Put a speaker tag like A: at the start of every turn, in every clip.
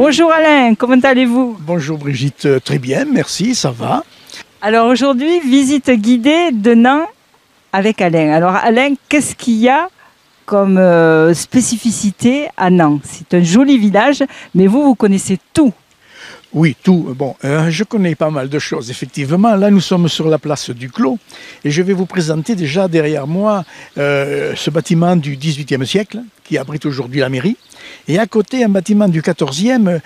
A: Bonjour Alain, comment allez-vous?
B: Bonjour Brigitte, très bien, merci, ça va.
A: Alors aujourd'hui, visite guidée de Nant avec Alain. Alors Alain, qu'est-ce qu'il y a comme spécificité à Nant? C'est un joli village, mais vous connaissez tout.
B: Oui, tout. Bon, je connais pas mal de choses, effectivement. Là, nous sommes sur la place du Clos et je vais vous présenter déjà derrière moi ce bâtiment du XVIIIe siècle qui abrite aujourd'hui la mairie. Et à côté, un bâtiment du XIVe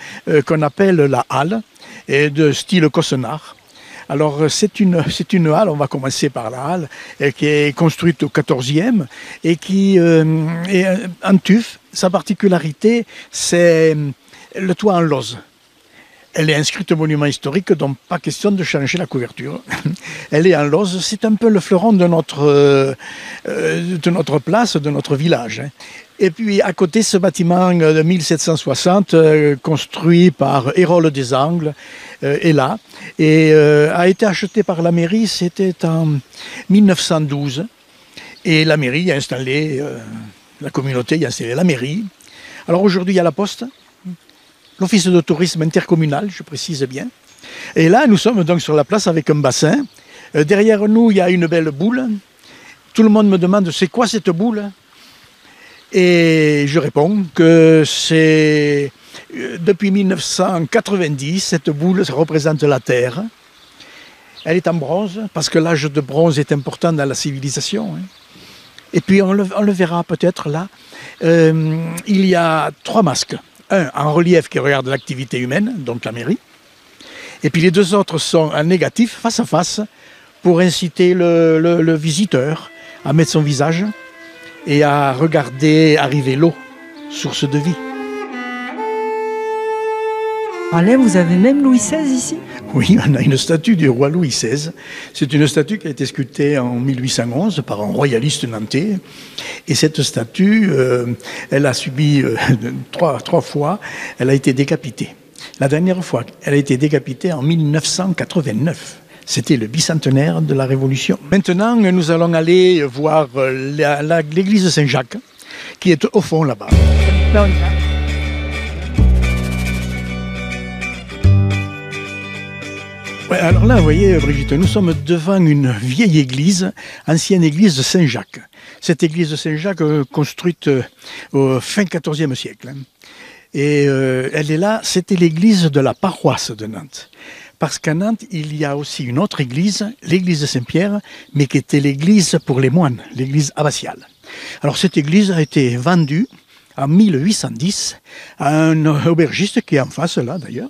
B: qu'on appelle la halle, et de style Cossenard. Alors, c'est une halle, on va commencer par la halle, qui est construite au XIVe et qui est en tuf. Sa particularité, c'est le toit en lauzes. Elle est inscrite au monument historique, donc pas question de changer la couverture. Elle est en lauzes, c'est un peu le fleuron de notre place, de notre village. Et puis à côté, ce bâtiment de 1760, construit par Hérole des Angles, est là, et a été acheté par la mairie, c'était en 1912. Et la mairie a installé, la communauté a installé la mairie. Alors aujourd'hui, il y a la poste. L'office de tourisme intercommunal, je précise bien. Et là, nous sommes donc sur la place avec un bassin. Derrière nous, il y a une belle boule. Tout le monde me demande, c'est quoi cette boule? Et je réponds que c'est depuis 1990, cette boule représente la Terre. Elle est en bronze, parce que l'âge de bronze est important dans la civilisation. Et puis on le verra peut-être là. Il y a 3 masques. Un en relief qui regarde l'activité humaine, donc la mairie. Et puis les 2 autres sont en négatif, face à face, pour inciter le visiteur à mettre son visage et à regarder arriver l'eau, source de vie.
A: Alain, vous avez même Louis XVI ici?
B: Oui, on a une statue du roi Louis XVI. C'est une statue qui a été sculptée en 1811 par un royaliste nantais. Et cette statue, elle a subi 3 fois, elle a été décapitée. La dernière fois, elle a été décapitée en 1989. C'était le bicentenaire de la Révolution. Maintenant, nous allons aller voir l'église Saint-Jacques, qui est au fond là-bas.
A: Là, on y va.
B: Ouais, alors là, vous voyez, Brigitte, nous sommes devant une vieille église, ancienne église de Saint-Jacques. Cette église de Saint-Jacques, construite au fin XIVe siècle. Et elle est là, c'était l'église de la paroisse de Nantes. Parce qu'à Nantes, il y a aussi une autre église, l'église de Saint-Pierre, mais qui était l'église pour les moines, l'église abbatiale. Alors cette église a été vendue en 1810 à un aubergiste qui est en face là d'ailleurs.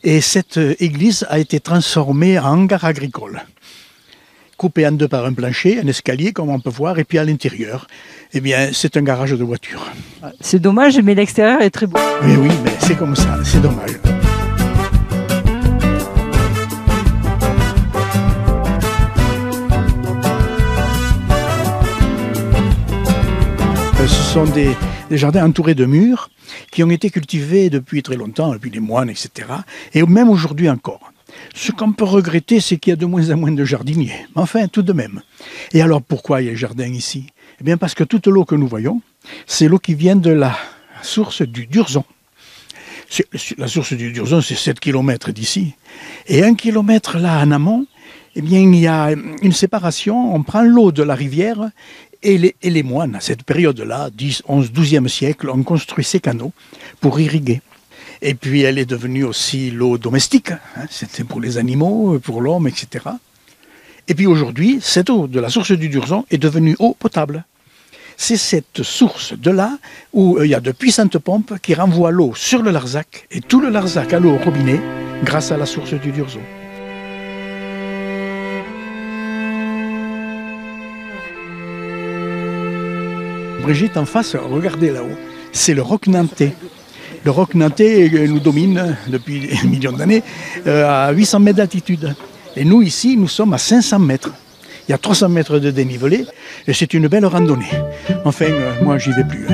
B: Et cette église a été transformée en hangar agricole, coupée en 2 par un plancher, un escalier comme on peut voir, et puis à l'intérieur, eh bien, c'est un garage de voitures.
A: C'est dommage, mais l'extérieur est très beau.
B: Mais oui, mais c'est comme ça, c'est dommage. Ce sont des jardins entourés de murs qui ont été cultivés depuis très longtemps, depuis les moines, etc. Et même aujourd'hui encore. Ce qu'on peut regretter, c'est qu'il y a de moins en moins de jardiniers. Enfin, tout de même. Et alors, pourquoi il y a le jardin ici? Eh bien, parce que toute l'eau que nous voyons, c'est l'eau qui vient de la source du Durzon. La source du Durzon, c'est 7 km d'ici. Et 1 kilomètre là, en amont, eh bien, il y a une séparation. On prend l'eau de la rivière et les moines, à cette période-là, 10, 11, 12e siècle, ont construit ces canaux pour irriguer. Et puis elle est devenue aussi l'eau domestique, hein, c'était pour les animaux, pour l'homme, etc. Et puis aujourd'hui, cette eau de la source du Durzon est devenue eau potable. C'est cette source de là où il y a de puissantes pompes qui renvoient l'eau sur le Larzac, et tout le Larzac a l'eau au robinet grâce à la source du Durzon. Brigitte, en face, regardez là-haut, c'est le roc nantais. Le roc nantais nous domine depuis des millions d'années à 800 mètres d'altitude. Et nous, ici, nous sommes à 500 mètres. Il y a 300 mètres de dénivelé et c'est une belle randonnée. Enfin, moi, j'y vais plus.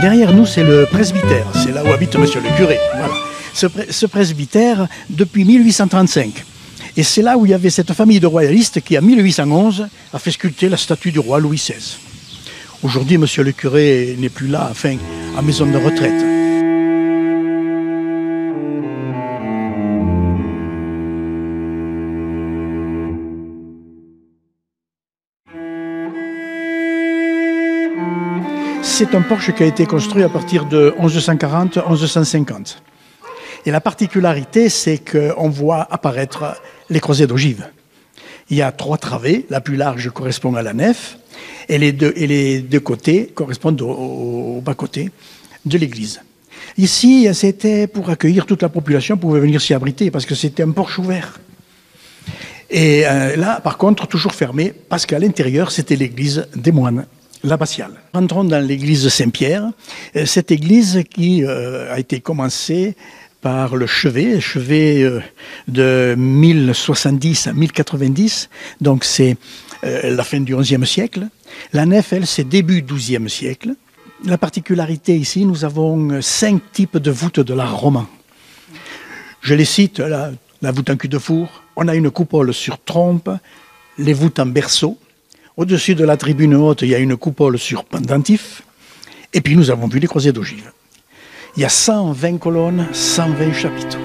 B: Derrière nous, c'est le presbytère, c'est là où habite monsieur le curé. Voilà. ce presbytère depuis 1835. Et c'est là où il y avait cette famille de royalistes qui, en 1811, a fait sculpter la statue du roi Louis XVI. Aujourd'hui, monsieur le curé n'est plus là, enfin, en maison de retraite. C'est un porche qui a été construit à partir de 1140-1150. Et la particularité, c'est qu'on voit apparaître les croisées d'ogives. Il y a 3 travées, la plus large correspond à la nef, et les deux côtés correspondent au bas-côté de l'église. Ici, c'était pour accueillir toute la population, pouvait venir s'y abriter, parce que c'était un porche ouvert. Et là, par contre, toujours fermé, parce qu'à l'intérieur, c'était l'église des moines, l'abbatiale. Rentrons dans l'église Saint-Pierre, cette église qui a été commencée par le chevet de 1070 à 1090, donc c'est la fin du XIe siècle. La nef, elle, c'est début XIIe siècle. La particularité ici, nous avons 5 types de voûtes de l'art roman. Je les cite, la voûte en cul de four, on a une coupole sur trompe, les voûtes en berceau. Au-dessus de la tribune haute, il y a une coupole sur pendentif. Et puis nous avons vu les croisées d'ogives. Il y a 120 colonnes, 120 chapiteaux.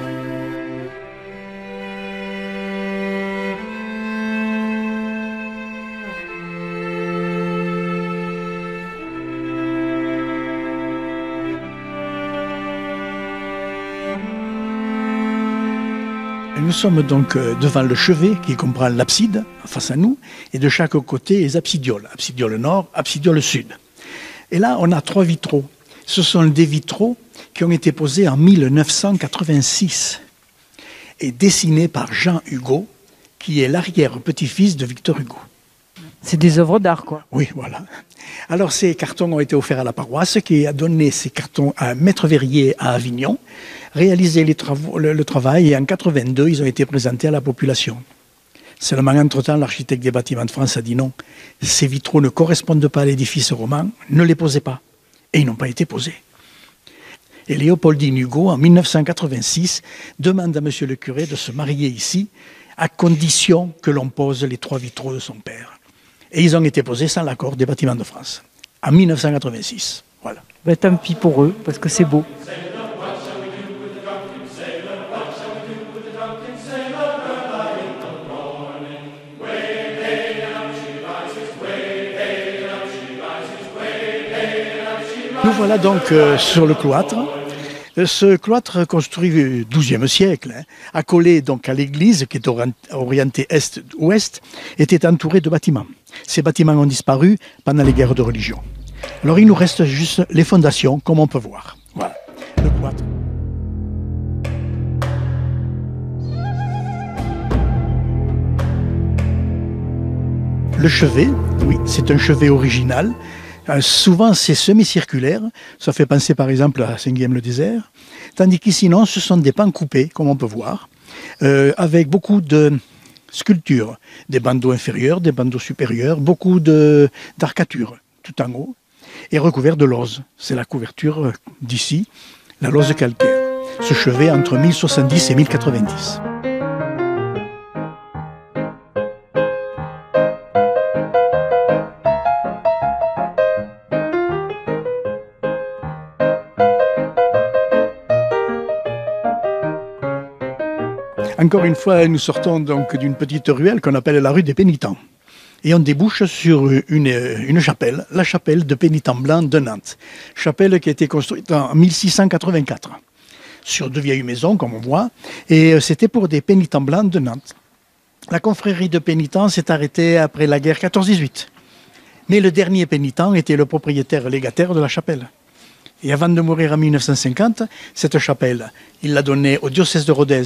B: Nous sommes donc devant le chevet qui comprend l'abside, face à nous, et de chaque côté les absidioles. Absidiole nord, absidiole sud. Et là, on a 3 vitraux. Ce sont des vitraux qui ont été posés en 1986 et dessinés par Jean Hugo, qui est l'arrière-petit-fils de Victor Hugo.
A: C'est des œuvres d'art, quoi.
B: Oui, voilà. Alors, ces cartons ont été offerts à la paroisse, qui a donné ces cartons à Maître Verrier à Avignon, réalisé le travail, et en 1982, ils ont été présentés à la population. Seulement, entre-temps, l'architecte des bâtiments de France a dit non, ces vitraux ne correspondent pas à l'édifice roman, ne les posez pas. Et ils n'ont pas été posés. Et Léopoldine Hugo, en 1986, demande à monsieur le curé de se marier ici, à condition que l'on pose les 3 vitraux de son père. Et ils ont été posés sans l'accord des bâtiments de France, en 1986. Voilà.
A: Ben, tant pis pour eux, parce que c'est beau.
B: Nous voilà donc sur le cloître. Ce cloître construit au XIIe siècle, accolé donc à l'église qui est orientée est-ouest, était entouré de bâtiments. Ces bâtiments ont disparu pendant les guerres de religion. Alors il nous reste juste les fondations, comme on peut voir. Voilà, le cloître. Le chevet, oui, c'est un chevet original. Souvent, c'est semi-circulaire. Ça fait penser, par exemple, à Saint-Guilhem-le-Désert. Tandis qu'ici, non, ce sont des pans coupés, comme on peut voir, avec beaucoup de sculptures. Des bandeaux inférieurs, des bandeaux supérieurs, beaucoup d'arcatures, tout en haut, et recouvert de lauzes. C'est la couverture d'ici, la lauze calcaire. Ce chevet entre 1070 et 1090. Encore une fois, nous sortons donc d'une petite ruelle qu'on appelle la rue des Pénitents. Et on débouche sur une chapelle, la chapelle de Pénitents Blancs de Nantes. Chapelle qui a été construite en 1684, sur 2 vieilles maisons, comme on voit, et c'était pour des pénitents blancs de Nantes. La confrérie de pénitents s'est arrêtée après la guerre 14-18. Mais le dernier pénitent était le propriétaire légataire de la chapelle. Et avant de mourir en 1950, cette chapelle, il l'a donnée au diocèse de Rodez,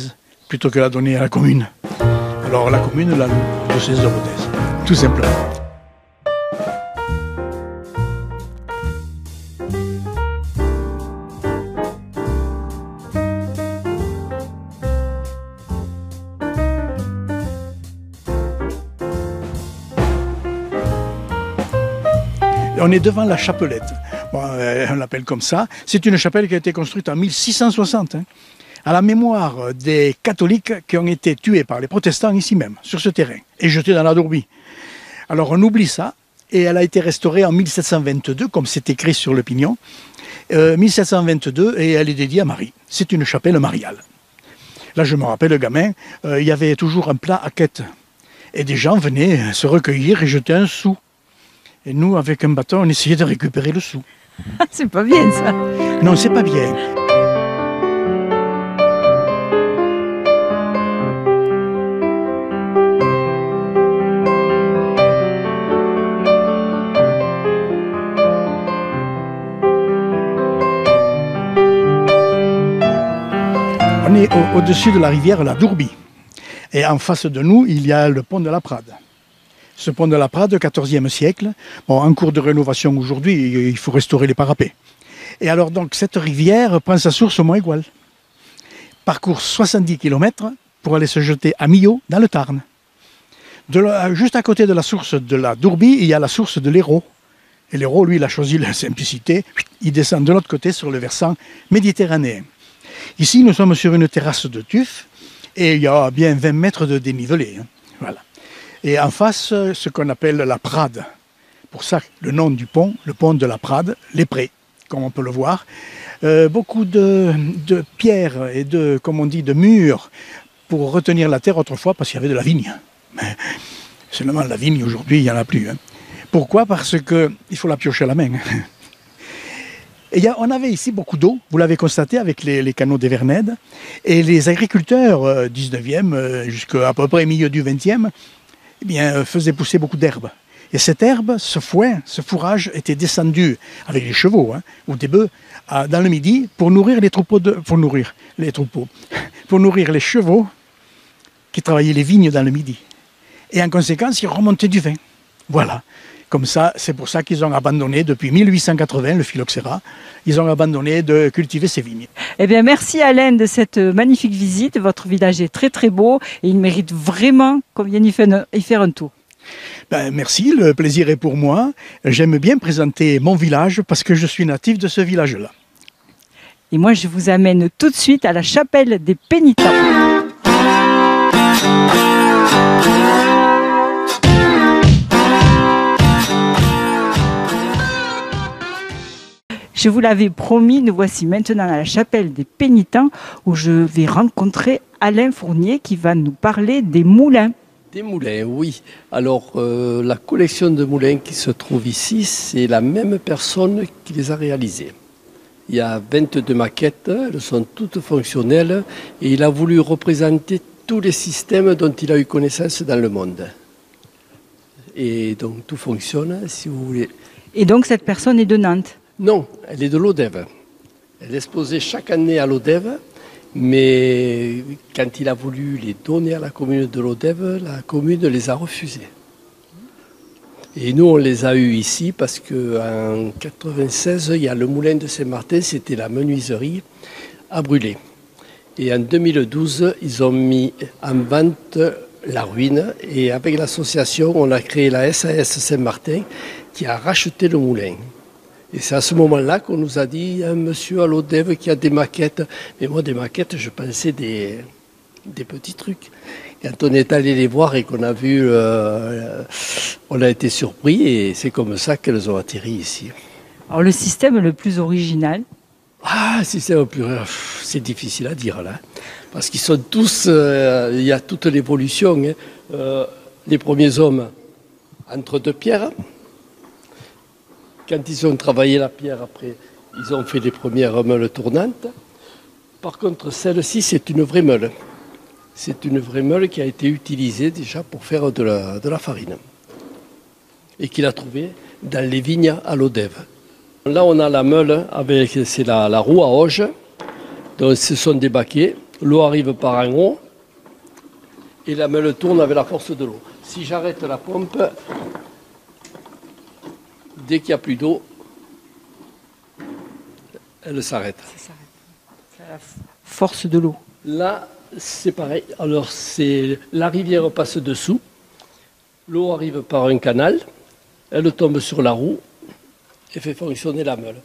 B: plutôt que la donner à la commune. Alors la commune l'a louée au diocèse de Rodez, tout simplement. On est devant la chapelette. Bon, on l'appelle comme ça. C'est une chapelle qui a été construite en 1660. à la mémoire des catholiques qui ont été tués par les protestants ici même, sur ce terrain, et jetés dans la Dourbie. Alors on oublie ça, et elle a été restaurée en 1722, comme c'est écrit sur le pignon, 1722, et elle est dédiée à Marie. C'est une chapelle mariale. Là, je me rappelle, le gamin, il y avait toujours un plat à quête. Et des gens venaient se recueillir et jeter un sou. Et nous, avec un bâton, on essayait de récupérer le sou.
A: C'est pas bien ça.
B: Non, c'est pas bien. On est au-dessus de la rivière la Dourbie. Et en face de nous, il y a le pont de la Prade. Ce pont de la Prade, 14e siècle, bon, en cours de rénovation aujourd'hui, il faut restaurer les parapets. Et alors donc, cette rivière prend sa source au Mont Aigoual. Parcourt 70 km pour aller se jeter à Millau, dans le Tarn. Juste à côté de la source de la Dourbie, il y a la source de l'Hérault. Et l'Hérault, lui, il a choisi la simplicité. Il descend de l'autre côté sur le versant méditerranéen. Ici, nous sommes sur une terrasse de tuf et il y a bien 20 mètres de dénivelé. Voilà. Et en face, ce qu'on appelle la Prade. Pour ça, le nom du pont, le pont de la Prade, les prés, comme on peut le voir. Beaucoup de pierres et comme on dit, de murs pour retenir la terre autrefois parce qu'il y avait de la vigne. Mais seulement la vigne, aujourd'hui, il n'y en a plus. Pourquoi? Parce qu'il faut la piocher à la main. Et on avait ici beaucoup d'eau, vous l'avez constaté avec les canaux des Vernèdes, et les agriculteurs 19e jusqu'à peu près milieu du 20e eh bien, faisaient pousser beaucoup d'herbes. Et cette herbe, ce foin, ce fourrage était descendu avec les chevaux ou des bœufs dans le Midi pour nourrir les troupeaux, pour nourrir les chevaux qui travaillaient les vignes dans le Midi. Et en conséquence, ils remontaient du vin. Voilà. Comme ça, c'est pour ça qu'ils ont abandonné, depuis 1880, le phylloxéra, ils ont abandonné de cultiver ces vignes.
A: Eh bien, merci Alain de cette magnifique visite. Votre village est très très beau et il mérite vraiment qu'on vienne y faire un tour.
B: Ben, merci, le plaisir est pour moi. J'aime bien présenter mon village parce que je suis natif de ce village-là.
A: Et moi, je vous amène tout de suite à la chapelle des Pénitents. Je vous l'avais promis, nous voici maintenant à la chapelle des Pénitents où je vais rencontrer Alain Fournier qui va nous parler des moulins.
C: Des moulins, oui. Alors, la collection de moulins qui se trouve ici, c'est la même personne qui les a réalisés. Il y a 22 maquettes, elles sont toutes fonctionnelles et il a voulu représenter tous les systèmes dont il a eu connaissance dans le monde. Et donc, tout fonctionne, si vous voulez.
A: Et donc, cette personne est de Nantes?
C: Non, elle est de l'Odève. Elle est exposée chaque année à l'Odève, mais quand il a voulu les donner à la commune de l'Odève, la commune les a refusés. Et nous, on les a eus ici parce qu'en 1996, il y a le moulin de Saint-Martin, c'était la menuiserie, a brûlé. Et en 2012, ils ont mis en vente la ruine. Et avec l'association, on a créé la SAS Saint-Martin qui a racheté le moulin. Et c'est à ce moment-là qu'on nous a dit, un monsieur à l'Odève qui a des maquettes. Mais moi, des maquettes, je pensais des petits trucs. Quand on est allé les voir et qu'on a vu, on a été surpris et c'est comme ça qu'elles ont atterri ici.
A: Alors le système le plus original?
C: Ah, système le plus... C'est difficile à dire là. Parce qu'ils sont tous... il y a toute l'évolution. Les premiers hommes entre deux pierres. Quand ils ont travaillé la pierre, après, ils ont fait les premières meules tournantes. Par contre, celle-ci, c'est une vraie meule. C'est une vraie meule qui a été utilisée déjà pour faire de la farine. Et qu'il a trouvée dans les vignes à l'Odève. Là, on a la meule, c'est la roue à auge. Donc, ce sont des baquets. L'eau arrive par en haut. Et la meule tourne avec la force de l'eau. Si j'arrête la pompe... Dès qu'il n'y a plus d'eau, elle s'arrête.
A: C'est la force de l'eau.
C: Là, c'est pareil. Alors, la rivière passe dessous. L'eau arrive par un canal. Elle tombe sur la roue et fait fonctionner la meule.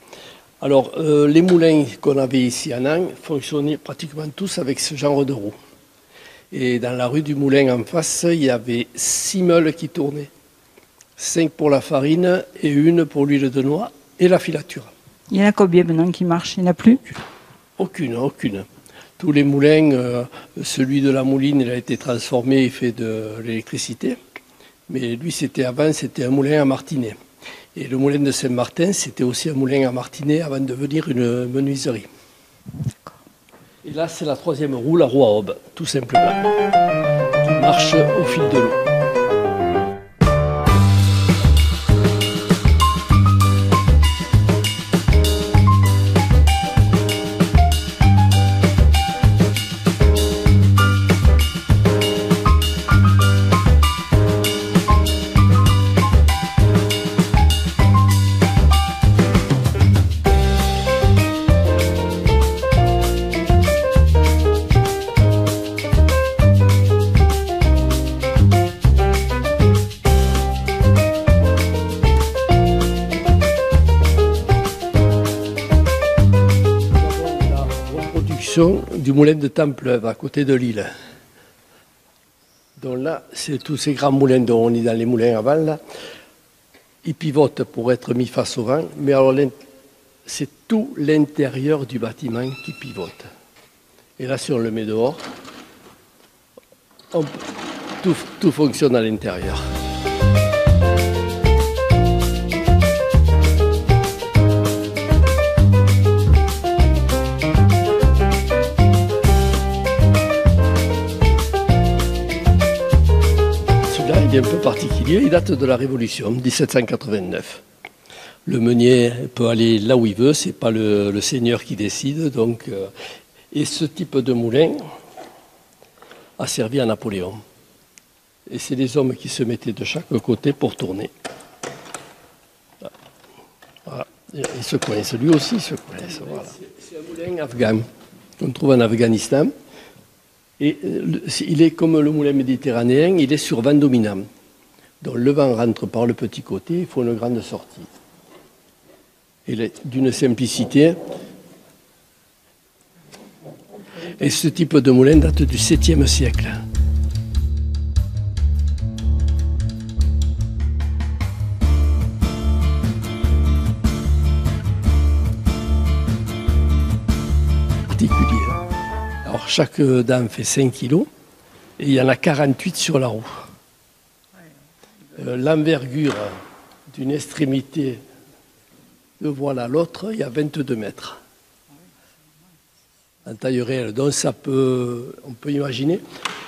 C: Alors, les moulins qu'on avait ici à Nant fonctionnaient pratiquement tous avec ce genre de roue. Et dans la rue du Moulin en face, il y avait 6 meules qui tournaient. 5 pour la farine et 1 pour l'huile de noix et la filature.
A: Il y en a combien maintenant qui marchent? Il n'y en a plus?
C: Aucune. Tous les moulins, celui de la Mouline, il a été transformé et fait de l'électricité. Mais lui, c'était un moulin à martinet. Et le moulin de Saint-Martin, c'était aussi un moulin à martinet avant de devenir une menuiserie. Et là, c'est la 3e roue, la roue à aube, tout simplement, qui marche au fil de l'eau. Du moulin de Templeuve, à côté de Lille. Donc là, c'est tous ces grands moulins dont on est dans les moulins avant, là. Ils pivotent pour être mis face au vent, mais alors c'est tout l'intérieur du bâtiment qui pivote. Et là, si on le met dehors, tout fonctionne à l'intérieur. Il est un peu particulier, il date de la Révolution, 1789. Le meunier peut aller là où il veut, c'est pas le seigneur qui décide. Donc, et ce type de moulin a servi à Napoléon. Et c'est les hommes qui se mettaient de chaque côté pour tourner. Voilà. Il se coince, lui aussi se coince. Voilà. C'est un moulin afghan qu'on trouve en Afghanistan. Et il est comme le moulin méditerranéen, il est sur vent dominant. Donc le vent rentre par le petit côté, il faut une grande sortie. Il est d'une simplicité. Et ce type de moulin date du 7e siècle. Particulier. Alors chaque dent fait 5 kg et il y en a 48 sur la roue. L'envergure d'une extrémité de voile à l'autre, il y a 22 mètres. En taille réelle, donc on peut imaginer.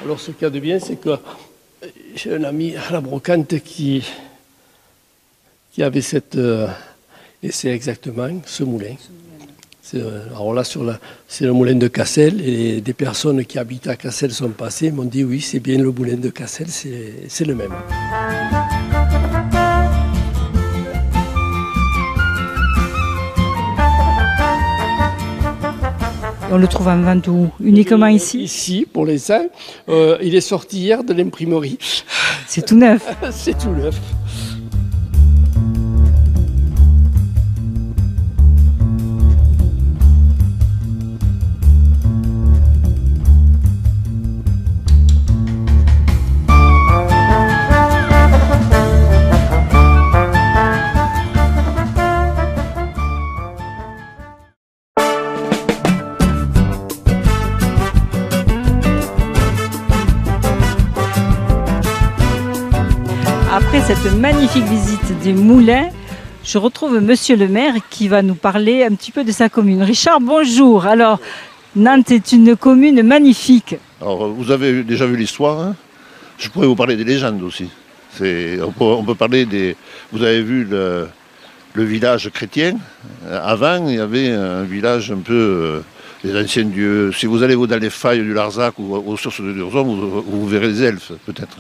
C: Alors ce qu'il y a de bien, c'est que j'ai un ami à la brocante qui avait et c'est exactement ce moulin. Alors là, c'est le moulin de Cassel, et des personnes qui habitent à Cassel sont passées, m'ont dit oui, c'est bien le moulin de Cassel, c'est le même.
A: On le trouve en vente où? Uniquement ici?
C: Ici, pour l'instant. Il est sorti hier de l'imprimerie.
A: C'est tout neuf.
C: C'est tout neuf.
A: Après cette magnifique visite des moulins, je retrouve Monsieur le maire qui va nous parler un petit peu de sa commune. Richard, bonjour. Alors, Nantes est une commune magnifique.
D: Alors, vous avez déjà vu l'histoire, hein. Je pourrais vous parler des légendes aussi. On peut parler des... Vous avez vu le village chrétien. Avant, il y avait un village un peu... les anciens dieux. Si vous allez dans les failles du Larzac ou aux sources de Durzon, vous verrez les elfes, peut-être.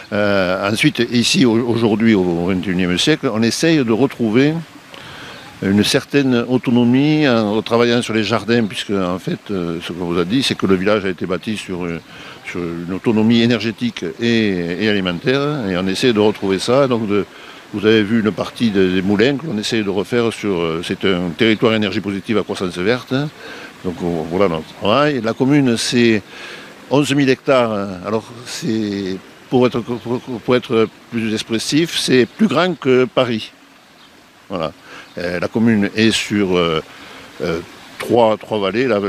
D: Ensuite, ici, aujourd'hui, au XXIe siècle, on essaye de retrouver une certaine autonomie en travaillant sur les jardins, puisque, en fait, ce qu'on vous a dit, c'est que le village a été bâti sur une autonomie énergétique et alimentaire, et on essaie de retrouver ça, donc Vous avez vu une partie des moulins que l'on essaie de refaire sur... C'est un territoire énergie positive à croissance verte. Donc voilà notre travail. La commune, c'est 11 000 hectares. Alors, c'est, pour être plus expressif, c'est plus grand que Paris. Voilà. La commune est sur trois vallées, la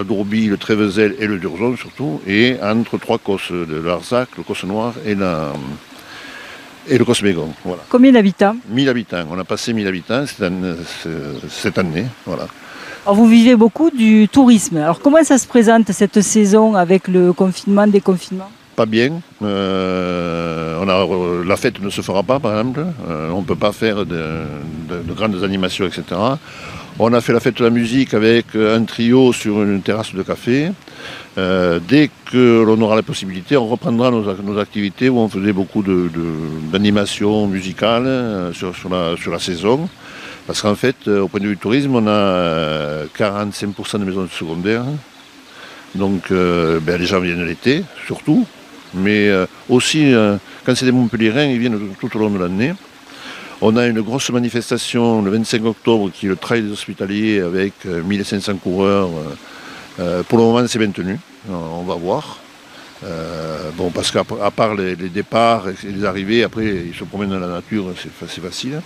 D: Dourbie, le Trévezel et le Durzon surtout, et entre trois cosses, de l'Arzac, le Cosse Noir et le Cosmégon. Voilà.
A: Combien d'habitants?
D: 1000 habitants. On a passé 1000 habitants cette année. Voilà.
A: Alors, vous vivez beaucoup du tourisme. Alors comment ça se présente cette saison avec le confinement, déconfinement?
D: Pas bien. La fête ne se fera pas, par exemple. On ne peut pas faire de grandes animations, etc. On a fait la fête de la musique avec un trio sur une terrasse de café. Dès que l'on aura la possibilité, on reprendra nos activités où on faisait beaucoup d'animations musicales sur la saison. Parce qu'en fait, au point de vue du tourisme, on a 45% de maisons secondaires. Donc les gens viennent l'été, surtout. Mais aussi, quand c'est des Montpelliérains, ils viennent tout au long de l'année. On a une grosse manifestation le 25 octobre qui est le Trail des Hospitaliers avec 1500 coureurs. Pour le moment, c'est maintenu. On va voir. Parce qu'à part les départs et les arrivées, après, ils se promènent dans la nature, c'est facile.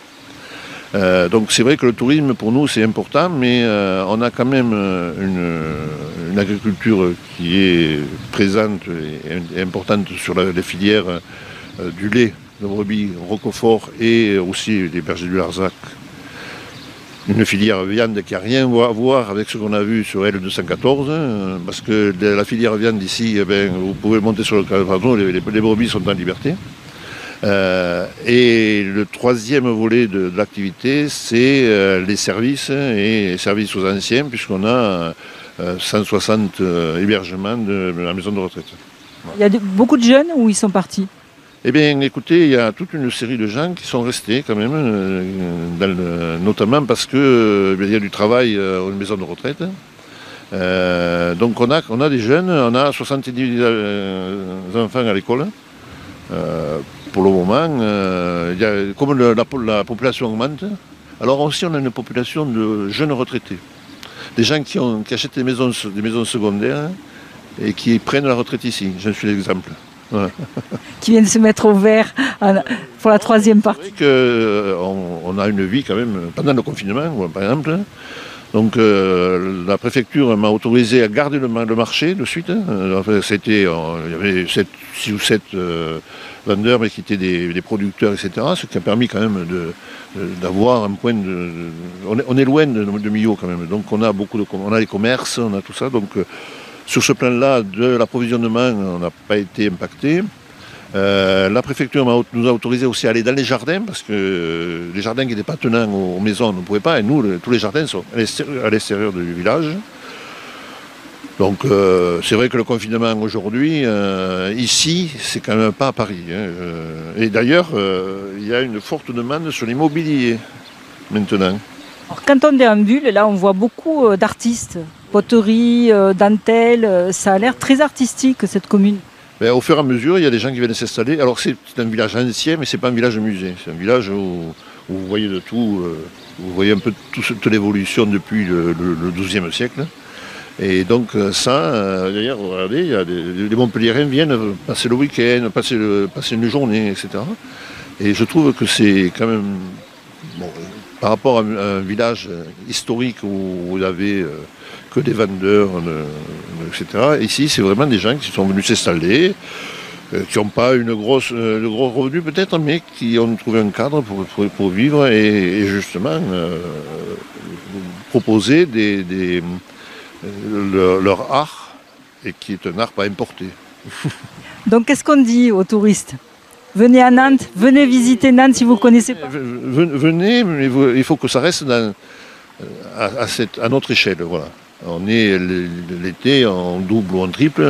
D: Donc c'est vrai que le tourisme pour nous c'est important, mais on a quand même une agriculture qui est présente et importante sur les filières du lait, de brebis, roquefort et aussi des bergers du Larzac. Une filière viande qui n'a rien à voir avec ce qu'on a vu sur L214, parce que la filière viande ici, vous pouvez monter sur le plateau, les brebis sont en liberté. Et le troisième volet de l'activité, c'est les services et les services aux anciens, puisqu'on a 160 hébergements de la maison de retraite.
A: Il y a beaucoup de jeunes ou ils sont partis?
D: Eh bien, écoutez, il y a toute une série de gens qui sont restés quand même, notamment parce qu'il y a du travail aux maisons de retraite. Donc on a des jeunes, on a 70 enfants à l'école. Pour le moment, comme la population augmente, alors aussi on a une population de jeunes retraités. Des gens qui achètent des maisons secondaires et qui prennent la retraite ici. J'en suis l'exemple. Voilà.
A: Qui viennent se mettre au vert pour la troisième partie.
D: C'est vrai qu'on a une vie quand même pendant le confinement, par exemple. Donc la préfecture m'a autorisé à garder le marché de suite. Il y avait 6 ou 7 vendeurs, mais qui étaient des producteurs, etc. Ce qui a permis quand même d'avoir un point de... On est loin de Millau quand même. Donc on a les commerces, on a tout ça. Donc sur ce plan-là, de l'approvisionnement, on n'a pas été impacté. La préfecture nous a autorisé aussi à aller dans les jardins, parce que les jardins qui n'étaient pas tenants aux maisons, on ne pouvait pas. Et nous, tous les jardins sont à l'extérieur du village. Donc c'est vrai que le confinement aujourd'hui, ici, c'est quand même pas à Paris. Et d'ailleurs, il y a une forte demande sur l'immobilier maintenant.
A: Alors, quand on déambule, là on voit beaucoup d'artistes, poterie, dentelle, ça a l'air très artistique cette commune.
D: Au fur et à mesure, il y a des gens qui viennent s'installer. Alors c'est un village ancien, mais ce n'est pas un village musée. C'est un village où vous voyez de tout, vous voyez un peu toute l'évolution depuis le XIIe siècle. Et donc ça, d'ailleurs, regardez, il y a des Montpelliérains viennent passer le week-end, passer une journée, etc. Et je trouve que c'est quand même, par rapport à un village historique où vous avez que des vendeurs, etc. Ici, c'est vraiment des gens qui sont venus s'installer, qui n'ont pas de gros revenus peut-être, mais qui ont trouvé un cadre pour vivre et justement proposer leur art, et qui est un art pas importé.
A: Donc qu'est-ce qu'on dit aux touristes? Venez à Nantes, venez visiter Nantes si vous ne connaissez pas.
D: Venez, mais il faut que ça reste à notre échelle. Voilà. On est l'été en double ou en triple.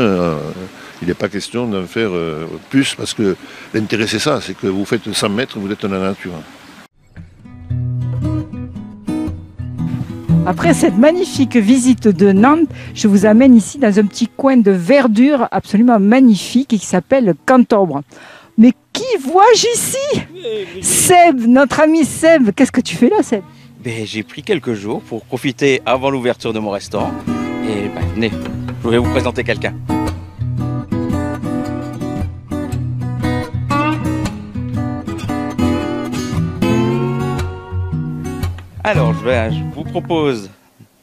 D: Il n'est pas question d'en faire plus, parce que l'intérêt c'est ça, c'est que vous faites 100 mètres, vous êtes dans la nature.
A: Après cette magnifique visite de Nantes, je vous amène ici dans un petit coin de verdure absolument magnifique qui s'appelle Cantobre. Mais qui vois-je ici? Seb, notre ami Seb. Qu'est-ce que tu fais là, Seb?
E: Ben, j'ai pris quelques jours pour profiter avant l'ouverture de mon restaurant. Et ben, venez, je vais vous présenter quelqu'un. Alors, je vous propose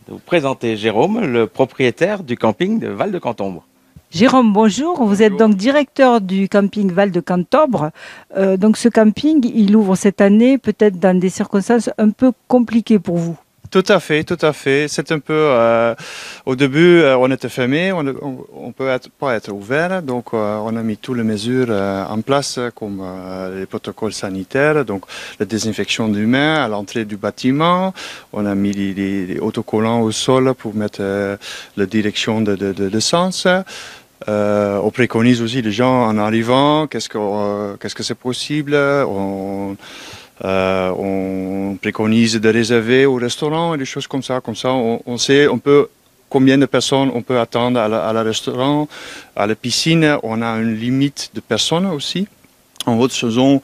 E: de vous présenter Jérôme, le propriétaire du camping de Val de Cantombre.
A: Jérôme, bonjour. Vous êtes donc directeur du camping Val de Cantombre. Donc ce camping, il ouvre cette année peut-être dans des circonstances un peu compliquées pour vous.
F: Tout à fait, tout à fait. C'est un peu, au début, on était fermé, on ne peut pas être ouvert, donc on a mis toutes les mesures en place, comme les protocoles sanitaires, donc la désinfection des mains à l'entrée du bâtiment, on a mis des autocollants au sol pour mettre la direction de l'essence. On préconise aussi les gens en arrivant, qu'est-ce que c'est possible. On préconise de réserver au restaurant et des choses comme ça. Comme ça, on sait combien de personnes on peut attendre à la restaurant, à la piscine. On a une limite de personnes aussi. En haute saison,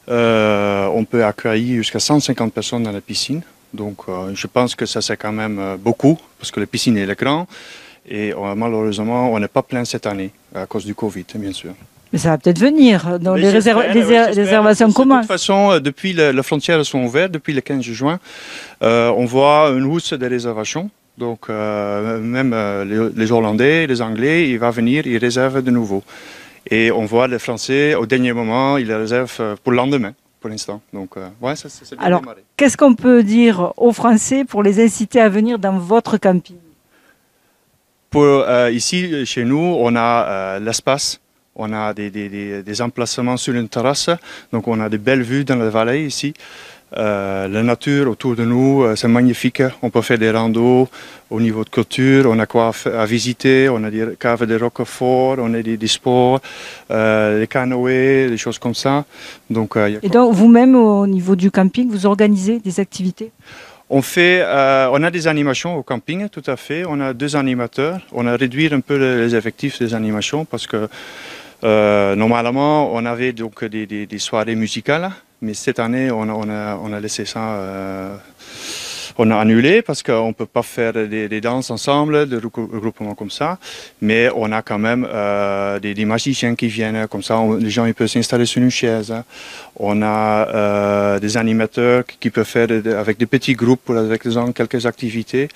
F: on peut accueillir jusqu'à 150 personnes dans la piscine. Donc, je pense que ça c'est quand même beaucoup parce que la piscine est grand. Et malheureusement, on n'est pas plein cette année à cause du Covid, bien sûr.
A: Mais ça va peut-être venir dans les réservations communes.
F: De toute façon, depuis les frontières sont ouvertes, depuis le 15 juin, on voit une hausse des réservations. Donc, même les Hollandais, les Anglais, ils vont venir, ils réservent de nouveau. Et on voit les Français, au dernier moment, ils les réservent pour le lendemain, pour l'instant. Donc, ouais, ça c'est bien.
A: Alors, qu'est-ce qu'on peut dire aux Français pour les inciter à venir dans votre camping?
F: Ici, chez nous, on a l'espace. On a des emplacements sur une terrasse, donc on a de belles vues dans la vallée ici. La nature autour de nous, c'est magnifique. On peut faire des randos au niveau de clôture, on a quoi à visiter, on a des caves de Roquefort, on a des sports, des canoës, des choses comme ça. Donc,
A: et donc vous-même, au niveau du camping, vous organisez des activités?
F: On a des animations au camping, tout à fait. On a 2 animateurs. On a réduit un peu les effectifs des animations parce que normalement, on avait donc des soirées musicales, mais cette année, on a laissé ça, on a annulé parce qu'on ne peut pas faire des danses ensemble, des regroupements comme ça, mais on a quand même des magiciens qui viennent, comme ça, les gens ils peuvent s'installer sur une chaise. On a des animateurs qui peuvent faire avec des petits groupes, avec les gens, quelques activités.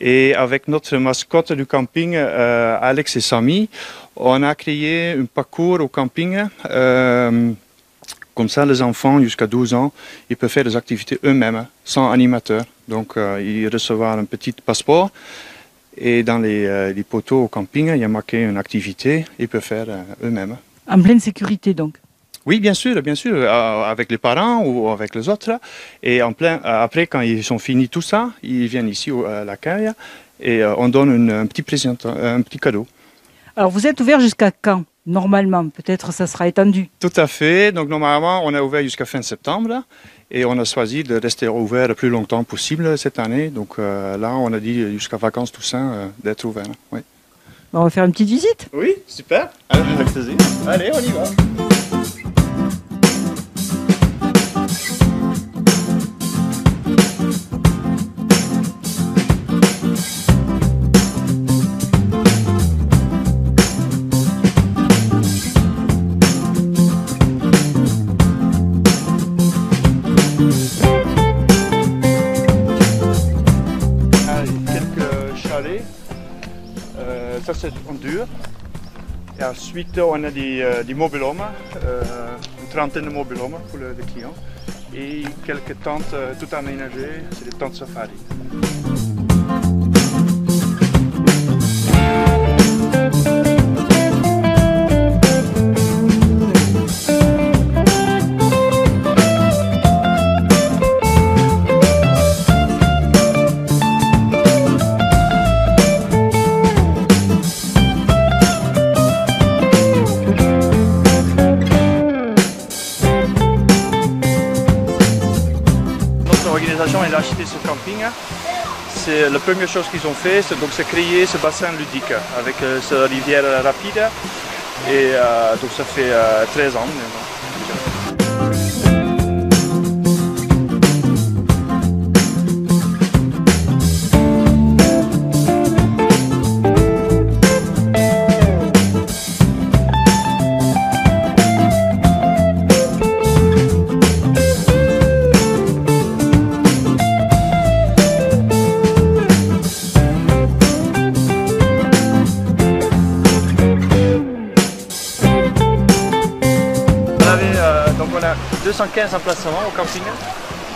F: Et avec notre mascotte du camping, Alex et Samy, on a créé un parcours au camping. Comme ça, les enfants jusqu'à 12 ans, ils peuvent faire des activités eux-mêmes, sans animateur. Donc, ils recevront un petit passeport. Et dans les poteaux au camping, il y a marqué une activité, ils peuvent faire eux-mêmes.
A: En pleine sécurité, donc?
F: Oui, bien sûr, avec les parents ou avec les autres. Et après, quand ils ont fini tout ça, ils viennent ici à l'accueil et on donne un petit cadeau.
A: Alors, vous êtes ouvert jusqu'à quand, normalement? Peut-être ça sera étendu.
F: Tout à fait. Donc, normalement, on est ouvert jusqu'à fin septembre et on a choisi de rester ouvert le plus longtemps possible cette année. Donc, là, on a dit jusqu'à vacances Toussaint d'être ouvert. Oui.
A: On va faire une petite visite?
F: Oui, super. Avec plaisir. Allez, on y va. Ça c'est en dur. Et ensuite on a des mobilhommes, une trentaine de mobilhommes pour les clients. Et quelques tentes tout aménagées, c'est des tentes safari. L'organisation elle a acheté ce camping. C'est la première chose qu'ils ont fait, c'est créer ce bassin ludique avec cette rivière rapide. Et donc ça fait 13 ans maintenant. Donc on a 215 emplacements au camping,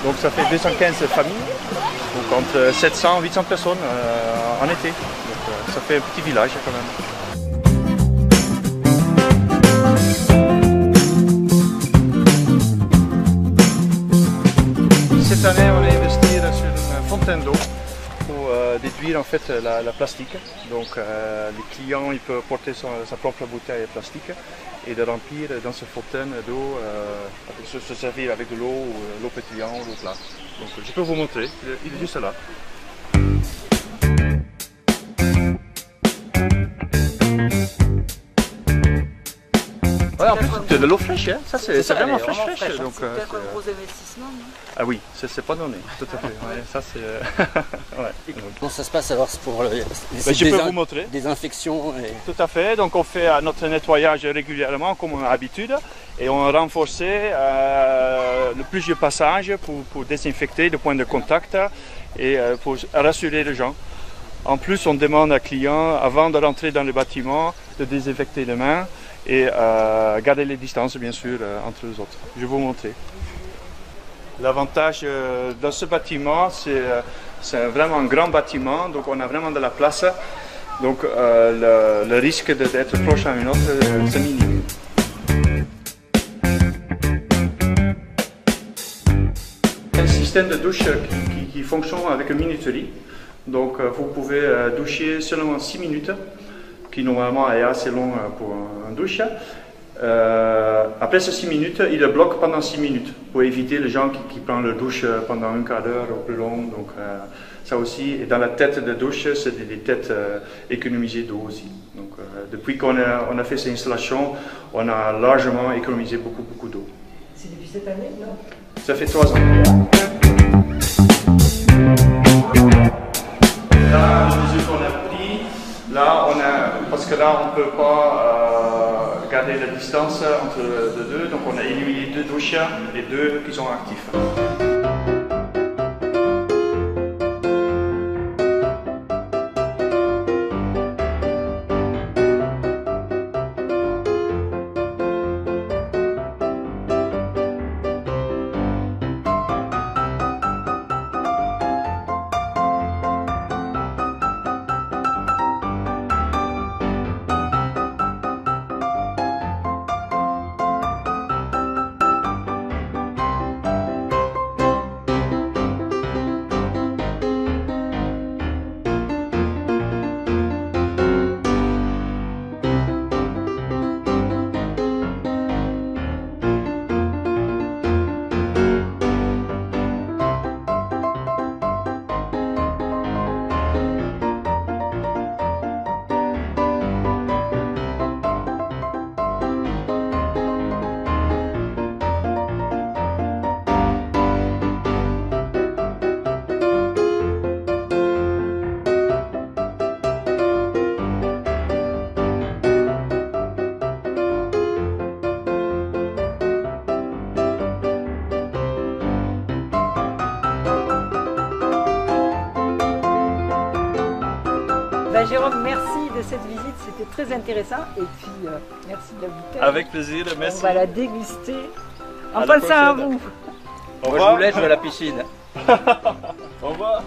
F: donc ça fait 215 familles, donc entre 700 et 800 personnes en été, donc ça fait un petit village quand même. Cette année on a investi sur une fontaine d'eau pour déduire en fait la plastique, donc les clients ils peuvent porter sa propre bouteille plastique et de remplir dans cette fontaine d'eau, se servir avec de l'eau, l'eau pétillante, l'eau plate. Donc je peux vous montrer, il est juste là. Ouais, en plus c'est de l'eau fraîche, hein. Ça c'est vraiment fraîche. Donc,
A: c'est peut-être un gros investissement, non?
F: Ah oui, c'est pas donné, tout à fait. Ouais, ça c'est. Ouais.
G: Comment ça se passe alors pour
F: je peux vous montrer.
G: Désinfection et...
F: Tout à fait, donc on fait notre nettoyage régulièrement comme on a l'habitude et on renforce le plusieurs passages pour désinfecter le point de contact et pour rassurer les gens. En plus, on demande à clients, avant de rentrer dans le bâtiment, de désinfecter les mains et garder les distances, bien sûr, entre les autres. Je vais vous montrer. L'avantage dans ce bâtiment, c'est vraiment un grand bâtiment, donc on a vraiment de la place. Donc le risque d'être proche à une autre, c'est minime. Un système de douche qui fonctionne avec une minuterie. Donc vous pouvez doucher seulement 6 minutes, qui normalement est assez long pour une douche. Après ces 6 minutes, il le bloque pendant 6 minutes pour éviter les gens qui prennent leur douche pendant un quart d'heure ou plus long. Donc ça aussi, et dans la tête de douche, c'est des têtes économisées d'eau aussi. Donc depuis qu'on a fait ces installations, on a largement économisé beaucoup d'eau.
A: C'est depuis cette année, non?
F: Ça fait 3 ans. Là, les mesures qu'on a pris, là, parce que là, on ne peut pas garder la distance entre les deux, donc on a éliminé 2 douches et 2 qui sont actifs.
A: Jérôme, merci de cette visite, c'était très intéressant. Et puis, merci de la bouteille.
F: Avec plaisir, merci.
A: On va la déguster. En pensant à vous.
F: Au revoir.
E: Moi, je vous laisse, je vais à la piscine.
F: Au revoir.